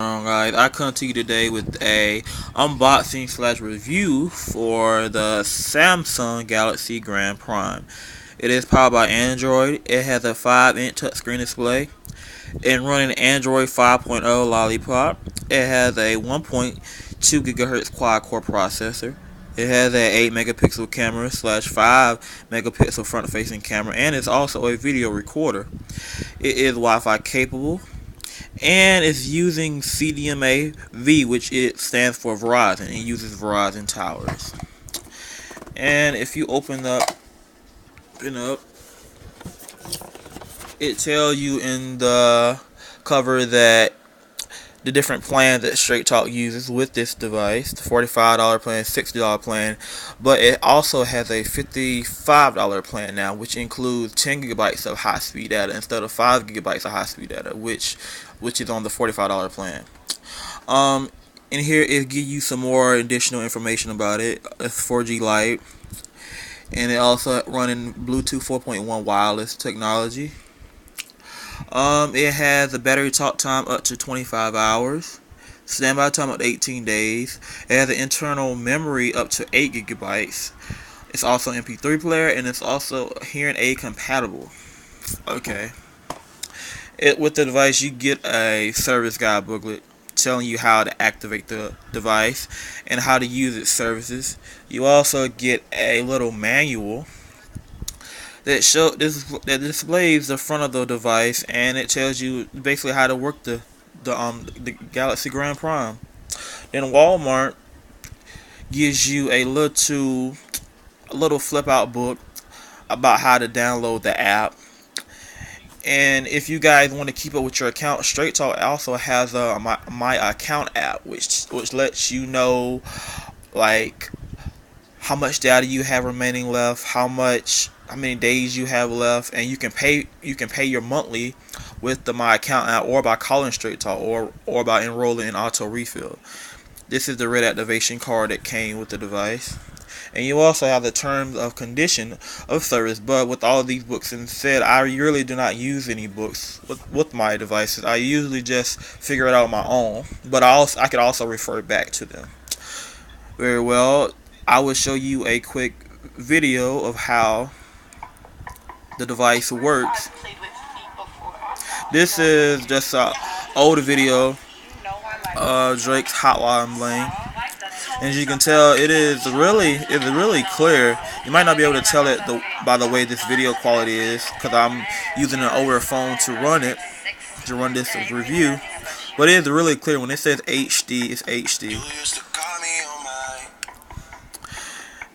Guys, I come to you today with a unboxing slash review for the Samsung Galaxy Grand Prime. It is powered by Android. It has a 5-inch touchscreen display and running Android 5.0 Lollipop. It has a 1.2 gigahertz quad core processor. It has a 8 megapixel camera slash 5 megapixel front facing camera, and it's also a video recorder. It is Wi-Fi capable, and it's using CDMA V, which it stands for Verizon. It uses Verizon towers. And if you open up, it tells you in the cover that the different plans that Straight Talk uses with this device, the $45 plan, $60 plan, but it also has a $55 plan now, which includes 10 gigabytes of high-speed data instead of 5 gigabytes of high-speed data, which is on the $45 plan. Um, in here it gives you some more additional information about it. It's 4G Lite, and it also running Bluetooth 4.1 wireless technology. It has a battery talk time up to 25 hours, standby time up to 18 days. It has an internal memory up to 8 gigabytes. It's also an MP3 player, and it's also hearing aid compatible. Okay. With the device, you get a service guide booklet telling you how to activate the device and how to use its services. You also get a little manual that displays the front of the device, and it tells you basically how to work the Galaxy Grand Prime. Then Walmart gives you a little flip out book about how to download the app. And if you guys want to keep up with your account, Straight Talk also has a my account app, which lets you know like how much data you have remaining left, how many days you have left, and you can pay your monthly with the My Account app, or by calling Straight Talk, or by enrolling in Auto Refill. This is the red activation card that came with the device. And you also have the terms of condition of service. But with all these books instead, I really do not use any books with my devices. I usually just figure it out on my own. But I could also refer back to them. Very well. I will show you a quick video of how the device works. This is just an older video of Drake's Hotline Bling. As you can tell, it's really clear. You might not be able to tell it by the way this video quality is, because I'm using an older phone to run this review. But it is really clear. When it says HD, it's HD.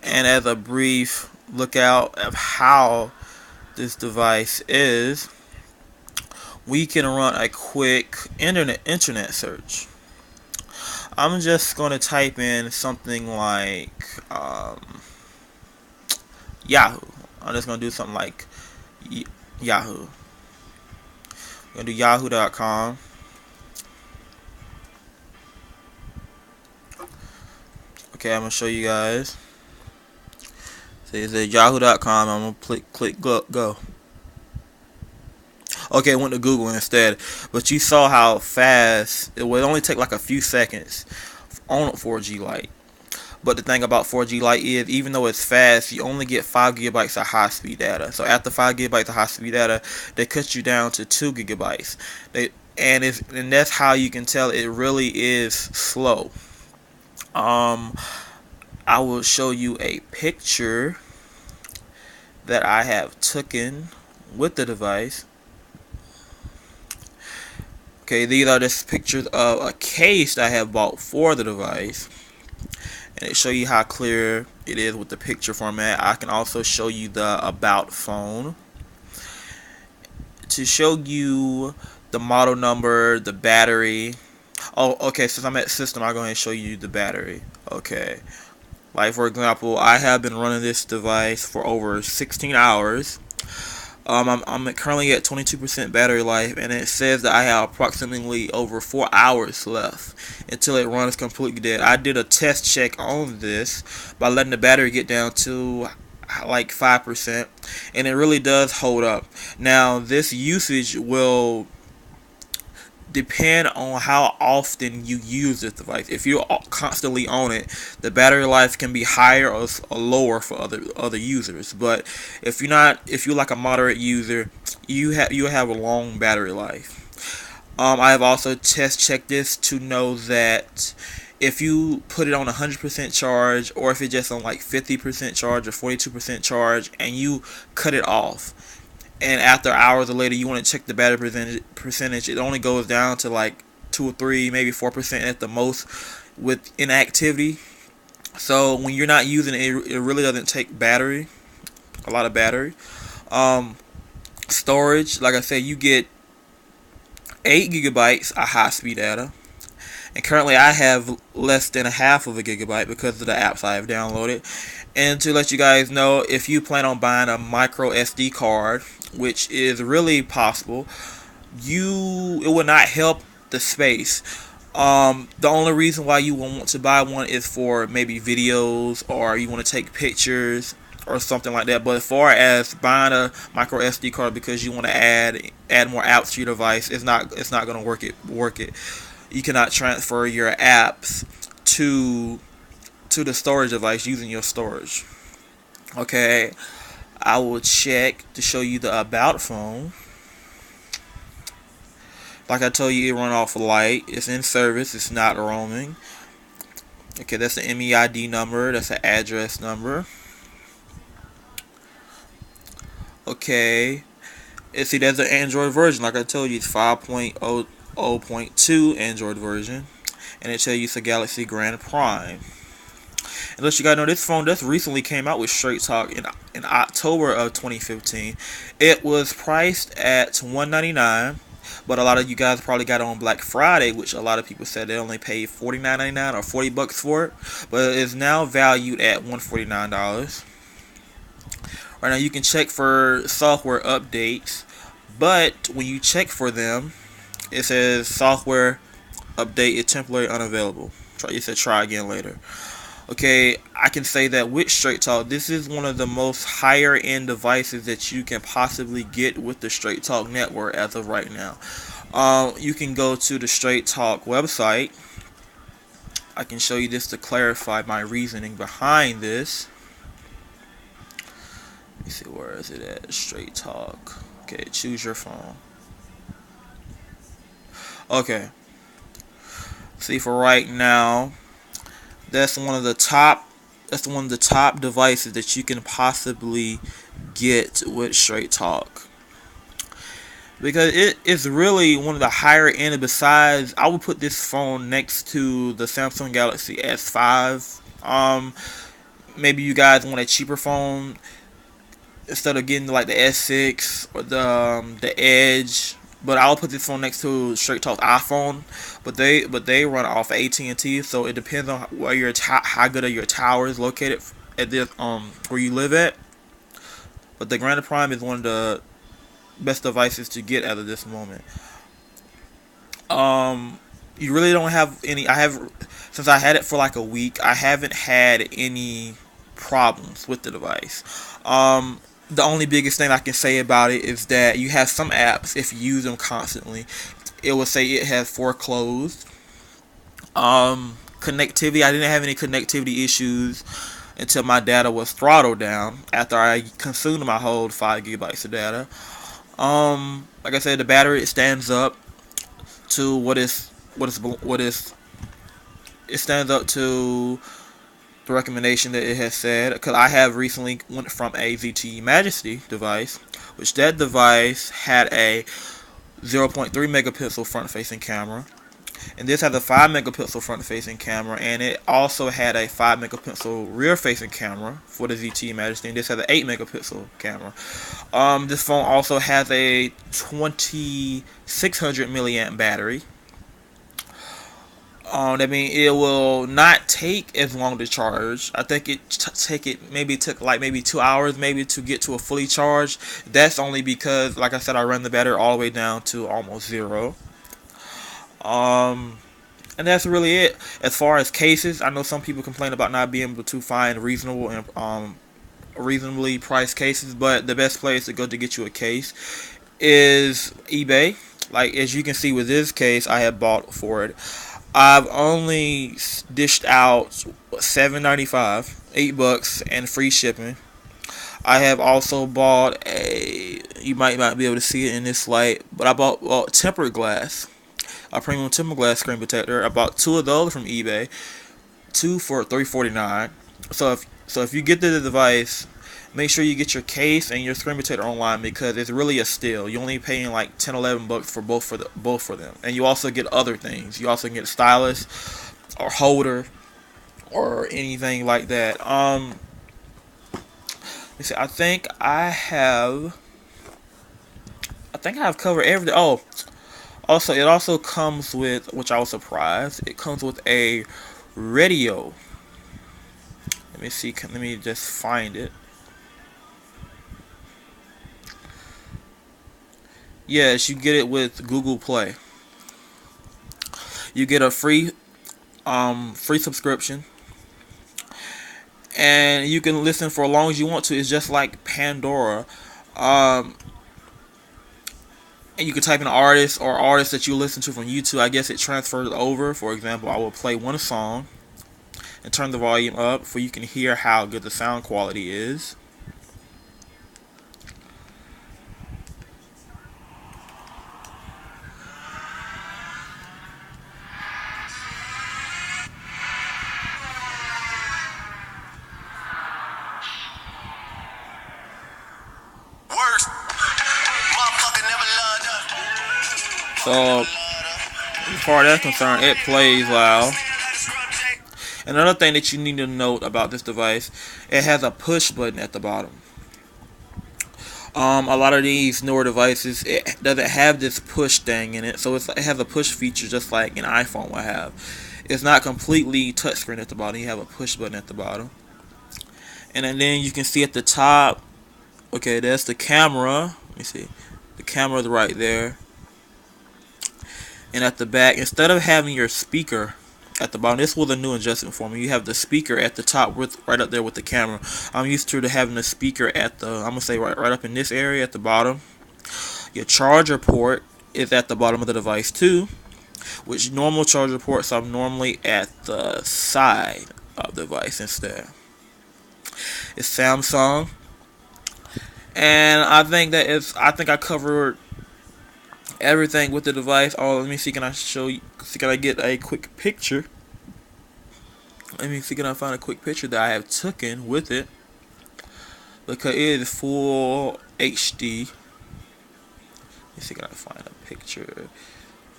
And as a brief lookout of how this device is, we can run a quick internet search. I'm just going to type in something like Yahoo. I'm just going to do something like Yahoo. I'm going to do yahoo.com. Okay, I'm going to show you guys. So it's at yahoo.com. I'm going to click go. Okay, I went to Google instead. But you saw how fast it would only take like a few seconds on 4G Lite. But the thing about 4G Lite is, even though it's fast, you only get 5 gigabytes of high-speed data. So after 5 gigabytes of high-speed data, they cut you down to 2 gigabytes. And that's how you can tell it really is slow. I will show you a picture that I have taken with the device. Okay, these are just pictures of a case that I have bought for the device, and it show you how clear it is with the picture format. I can also show you the about phone to show you the model number, the battery. Oh, okay, since I'm at system, I'll go ahead and show you the battery. Okay, like for example, I have been running this device for over 16 hours. I'm currently at 22% battery life, and it says that I have approximately over 4 hours left until it runs completely dead. I did a test check on this by letting the battery get down to like 5%, and it really does hold up. Now, this usage will depend on how often you use this device. If you're constantly on it, the battery life can be higher or lower for other users. But if you're like a moderate user, you have a long battery life. I have also test checked this to know that if you put it on 100% charge, or if it's just on like 50% charge or 42% charge, and you cut it off, and after hours or later you want to check the battery percentage, it only goes down to like 2 or 3, maybe 4% at the most with inactivity. So when you're not using it, it really doesn't take a lot of battery. Um, Storage, like I said, you get 8 gigabytes of high speed data. And currently I have less than a half of a gigabyte because of the apps I have downloaded. And to let you guys know, if you plan on buying a micro SD card, which is really possible, it will not help the space. The only reason why you will want to buy one is for maybe videos, or you want to take pictures or something like that. But as far as buying a micro SD card because you want to add more apps to your device, it's not going to work it. You cannot transfer your apps to the storage device using your storage. Okay, I will check to show you the about phone. Like I told you, it run off light. It's in service. It's not roaming. Okay, that's the MEID number. That's the address number. Okay, see, there's an Android version. Like I told you, it's 5.0.2 Android version, and it tells you it's a Galaxy Grand Prime. And let you guys know, this phone just recently came out with Straight Talk in October of 2015. It was priced at $199, but a lot of you guys probably got it on Black Friday, which a lot of people said they only paid $49.99 or $40 for it, but it is now valued at $149. Right now you can check for software updates, but when you check for them, it says software update is temporarily unavailable. It said try again later. Okay, I can say that with Straight Talk, this is one of the most higher end devices that you can possibly get with the Straight Talk network as of right now. You can go to the Straight Talk website. I can show you this to clarify my reasoning behind this. Let me see, where is it at? Straight Talk. Okay, choose your phone. Okay. See, for right now, that's one of the top devices that you can possibly get with Straight Talk, because it is really one of the higher end. Besides, I would put this phone next to the Samsung Galaxy S5. Maybe you guys want a cheaper phone instead of getting like the S6 or the Edge. But I'll put this phone next to Straight Talk's iPhone. But they run off AT&T, so it depends on where how good are your towers located at this where you live at. But the Grand Prime is one of the best devices to get out of this moment. You really don't have any. Since I had it for like a week, I haven't had any problems with the device. The only biggest thing I can say about it is that you have some apps, if you use them constantly, it will say it has foreclosed. Connectivity, I didn't have any connectivity issues until my data was throttled down after I consumed my whole 5 gigabytes of data. Like I said, the battery, it stands up to it stands up to the recommendation that it has said, because I have recently went from a ZTE Majesty device, which that device had a 0.3 megapixel front-facing camera, and this has a 5 megapixel front-facing camera, and it also had a 5 megapixel rear-facing camera for the ZTE Majesty, and this has an 8 megapixel camera. This phone also has a 2600 milliamp battery. That means it will not take as long to charge. I think it took maybe 2 hours maybe to get to a fully charged. That's only because, like I said, I ran the battery all the way down to almost 0. And that's really it. As far as cases, I know some people complain about not being able to find reasonable and reasonably priced cases, but the best place to go to get you a case is eBay. Like as you can see with this case, I had bought for it. I've only dished out $7.95, $8, and free shipping. I have also bought a. You might not be able to see it in this light, but I bought tempered glass, a premium tempered glass screen protector. I bought two of those from eBay, two for $3.49. So if you get the device, make sure you get your case and your screen protector online because it's really a steal. You're only paying like 10, $11 for both for them, and you also get other things. You also get stylus or holder or anything like that. Let's see. I think I have covered everything. Oh, also it also comes with, which I was surprised. It comes with a radio. Let me see. Let me just find it. Yes, you get it with Google Play. You get a free subscription, and you can listen for as long as you want to. It's just like Pandora. Um, and you can type in artists or artists that you listen to from YouTube. I guess it transfers over. For example, I will play one song and turn the volume up so you can hear how good the sound quality is. Worst. Motherfucker never loved So, as far as that's concerned, it plays loud. Another thing that you need to note about this device, it has a push button at the bottom. A lot of these newer devices, it doesn't have this push thing in it, so it has a push feature just like an iPhone will have. It's not completely touchscreen at the bottom. You have a push button at the bottom, and then you can see at the top. Okay, that's the camera. Let me see. The camera's right there, and at the back, instead of having your speaker at the bottom, this was a new adjustment for me. You have the speaker at the top, with right up there with the camera. I'm used to having the speaker at the, I'm gonna say right up in this area at the bottom. Your charger port is at the bottom of the device too, which normal charger ports are normally at the side of the device instead. It's Samsung, and I think I covered everything with the device. Oh, let me see. Can I show you? See, can I get a quick picture? Let me see. Can I find a quick picture that I have taken with it? Because it is full HD. Let me see. Can I find a picture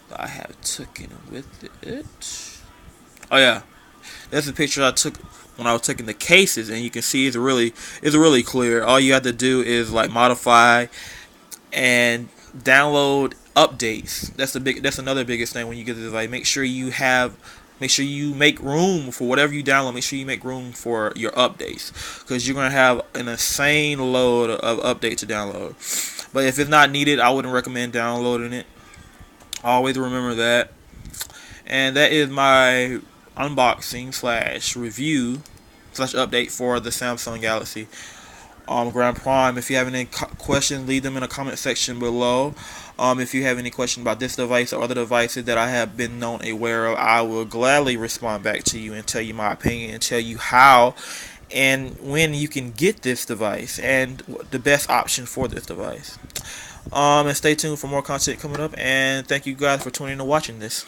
that I have taken with it? Oh yeah, that's the picture I took when I was taking the cases, and you can see it's really clear. All you have to do is like modify and download updates. That's another biggest thing when you get the device. Make sure you make room for whatever you download. Make sure you make room for your updates, because you're gonna have an insane load of updates to download. But if it's not needed, I wouldn't recommend downloading it. Always remember that. And that is my unboxing slash review slash update for the Samsung Galaxy Grand Prime. If you have any questions, leave them in the comment section below. If you have any questions about this device or other devices that I have been known aware of, I will gladly respond back to you and tell you my opinion and tell you how and when you can get this device and the best option for this device. And stay tuned for more content coming up, and thank you guys for tuning in and watching this.